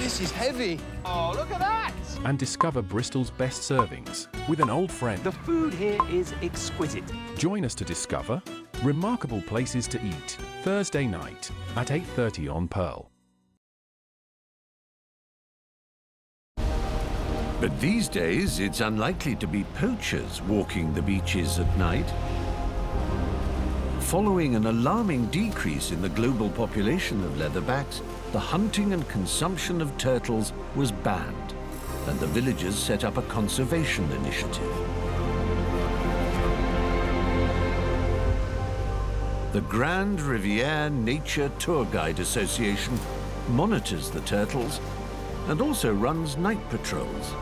This is heavy. Oh, look at that! And discover Bristol's best servings with an old friend. The food here is exquisite. Join us to discover Remarkable Places to Eat, Thursday night at 8:30 on Pearl. But these days, it's unlikely to be poachers walking the beaches at night. Following an alarming decrease in the global population of leatherbacks, the hunting and consumption of turtles was banned, and the villagers set up a conservation initiative. The Grand Riviere Nature Tour Guide Association monitors the turtles and also runs night patrols.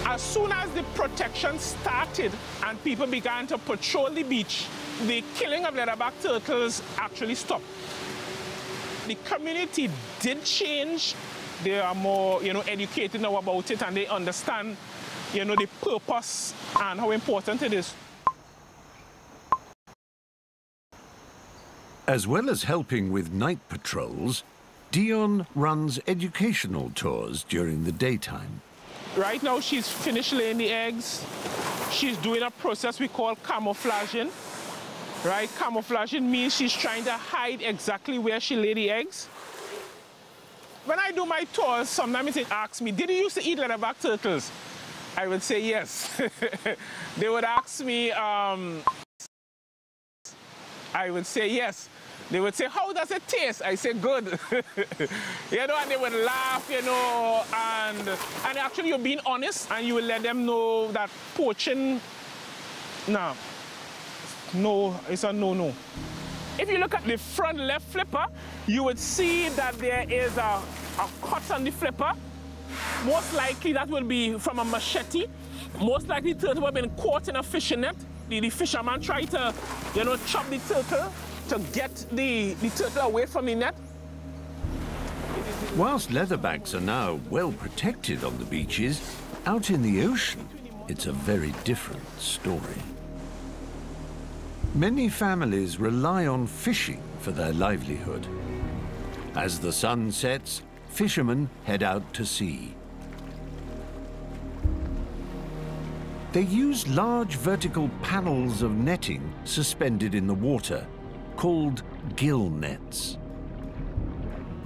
As soon as the protection started and people began to patrol the beach, the killing of leatherback turtles actually stopped. The community did change. They are more, educated now about it, and they understand, the purpose and how important it is. As well as helping with night patrols, Dion runs educational tours during the daytime. Right now, she's finished laying the eggs. She's doing a process we call camouflaging. Right? Camouflaging means she's trying to hide exactly where she laid the eggs. When I do my tours, sometimes they ask me, did you used to eat leatherback turtles? I would say yes. They would ask me, I would say yes. They would say, how does it taste? I say, good. And they would laugh, and actually you're being honest, and you will let them know that poaching, no, it's a no-no. If you look at the front left flipper, you would see that there is a cut on the flipper. Most likely that will be from a machete. Most likely the turtle would have been caught in a fishing net. The fisherman tried to, chop the turtle to get the turtle away from the net. Whilst leatherbacks are now well protected on the beaches, out in the ocean, it's a very different story. Many families rely on fishing for their livelihood. As the sun sets, fishermen head out to sea. They use large vertical panels of netting suspended in the water, called gill nets.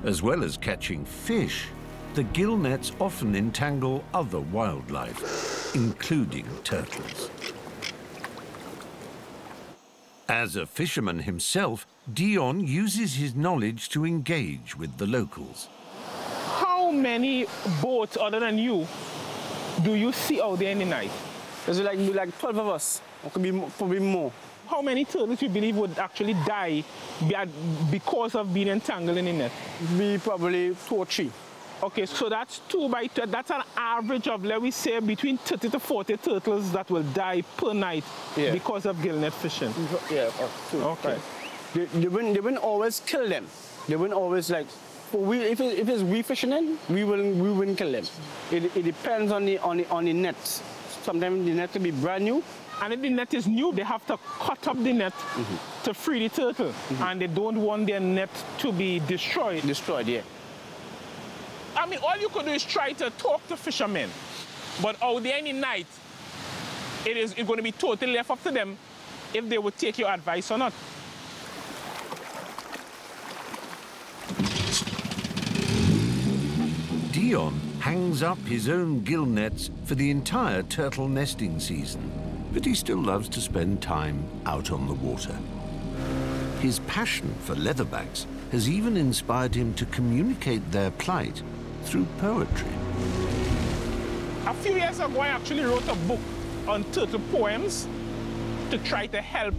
As well as catching fish, the gill nets often entangle other wildlife, including turtles. As a fisherman himself, Dion uses his knowledge to engage with the locals. How many boats other than you do you see out there in the night? There's like 12 of us, or could be probably more. How many turtles you believe would actually die because of being entangled in the net? Be probably 2 or 3. Okay, so that's 2 by 2. That's an average of, let me say, between 30 to 40 turtles that will die per night because of gill net fishing. Yeah, 2. Okay. Right. They wouldn't always kill them. They wouldn't always if it's we fishing them, we wouldn't kill them. It depends on the net. Sometimes the net can be brand new. And if the net is new, they have to cut up the net to free the turtle. And they don't want their net to be destroyed. Destroyed, yeah. I mean, all you could do is try to talk to fishermen. But out there in the night, it's going to be totally left up to them if they would take your advice or not. Dion hangs up his own gill nets for the entire turtle nesting season, but he still loves to spend time out on the water. His passion for leatherbacks has even inspired him to communicate their plight through poetry. A few years ago, I actually wrote a book on turtle poems to try to help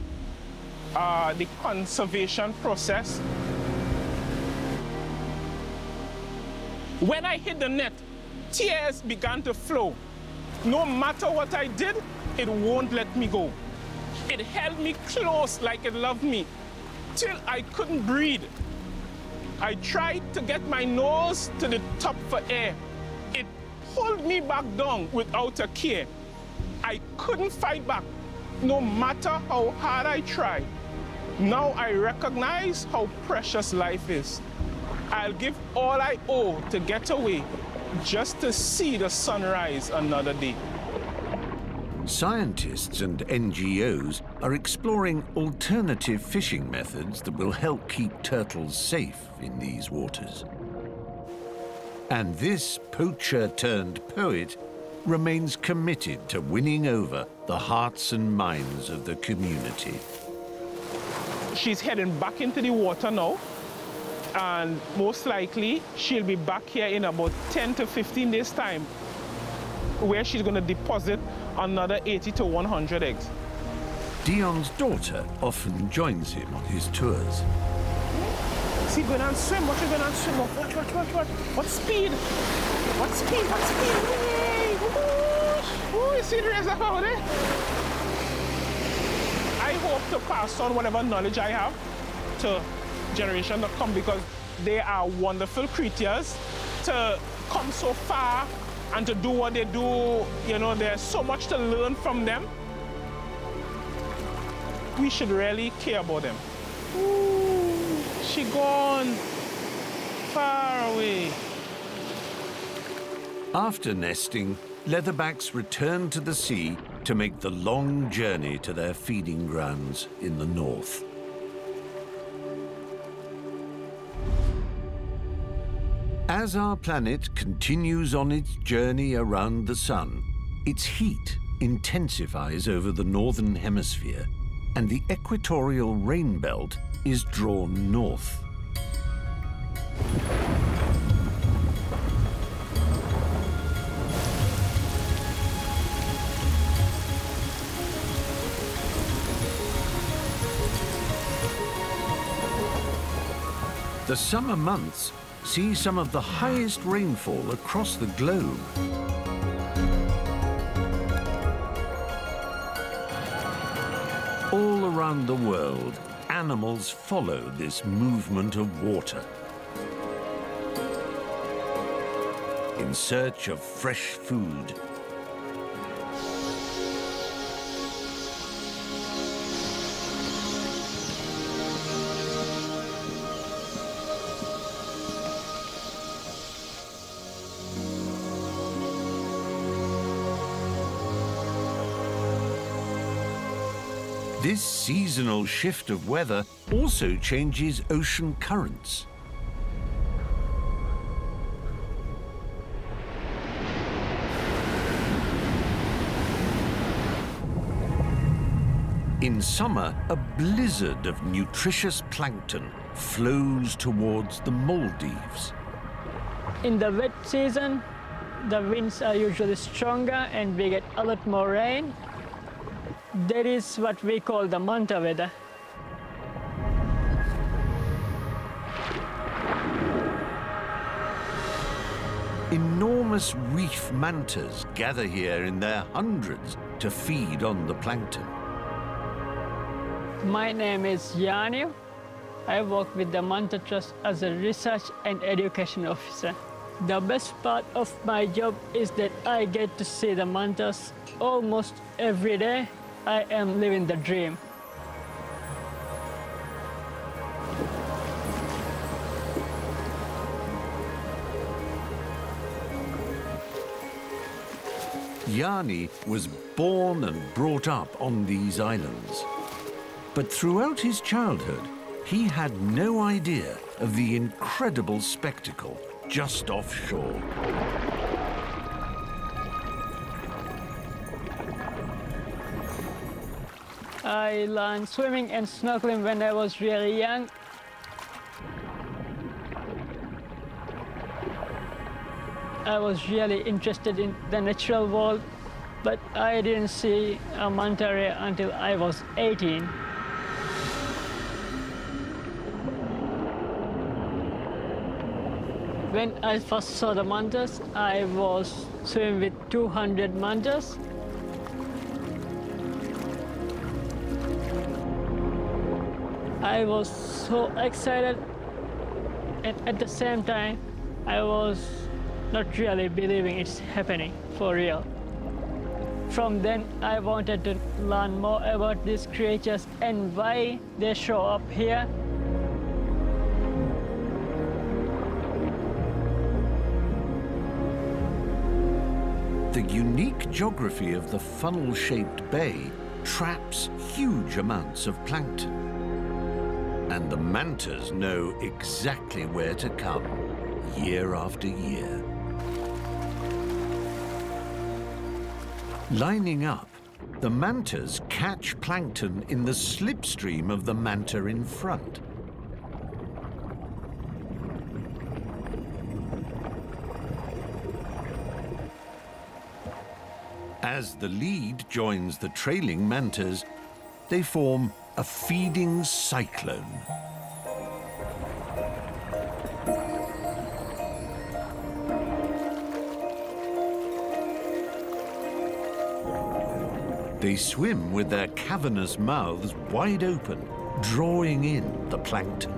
the conservation process. When I hit the net, tears began to flow. No matter what I did, it won't let me go. It held me close like it loved me, till I couldn't breathe. I tried to get my nose to the top for air. It pulled me back down without a care. I couldn't fight back, no matter how hard I tried. Now I recognize how precious life is. I'll give all I owe to get away just to see the sunrise another day. Scientists and NGOs are exploring alternative fishing methods that will help keep turtles safe in these waters. And this poacher-turned-poet remains committed to winning over the hearts and minds of the community. She's heading back into the water now, and most likely she'll be back here in about 10 to 15 days' time, where she's going to deposit another 80 to 100 eggs. Dion's daughter often joins him on his tours. See, go down and swim. Watch her go down and swim. Watch. What speed? What speed? Hey! Ooh, you see the reservoir over there? I hope to pass on whatever knowledge I have to generation to come, because they are wonderful creatures to come so far and to do what they do. You know, there's so much to learn from them. We should really care about them. Ooh, she gone far away. After nesting, leatherbacks return to the sea to make the long journey to their feeding grounds in the north. As our planet continues on its journey around the sun, its heat intensifies over the northern hemisphere, and the equatorial rain belt is drawn north. The summer months see some of the highest rainfall across the globe. All around the world, animals follow this movement of water in search of fresh food. This seasonal shift of weather also changes ocean currents. In summer, a blizzard of nutritious plankton flows towards the Maldives. In the wet season, the winds are usually stronger and we get a lot more rain. That is what we call the manta weather. Enormous reef mantas gather here in their hundreds to feed on the plankton. My name is Jani. I work with the Manta Trust as a research and education officer. The best part of my job is that I get to see the mantas almost every day. I am living the dream. Jani was born and brought up on these islands. But throughout his childhood, he had no idea of the incredible spectacle just offshore. I learned swimming and snorkeling when I was really young. I was really interested in the natural world, but I didn't see a manta ray until I was 18. When I first saw the mantas, I was swimming with 200 mantas. I was so excited, and at the same time, I was not really believing it's happening for real. From then, I wanted to learn more about these creatures and why they show up here. The unique geography of the funnel-shaped bay traps huge amounts of plankton. And the mantas know exactly where to come year after year. Lining up, the mantas catch plankton in the slipstream of the manta in front. As the lead joins the trailing mantas, they form a feeding cyclone. They swim with their cavernous mouths wide open, drawing in the plankton.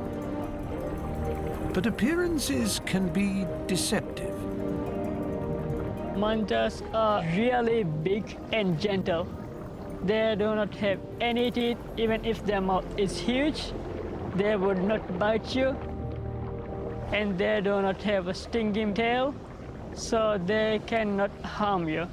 But appearances can be deceptive. Mantas are really big and gentle. They do not have any teeth. Even if their mouth is huge, they would not bite you. And they do not have a stinging tail, so they cannot harm you.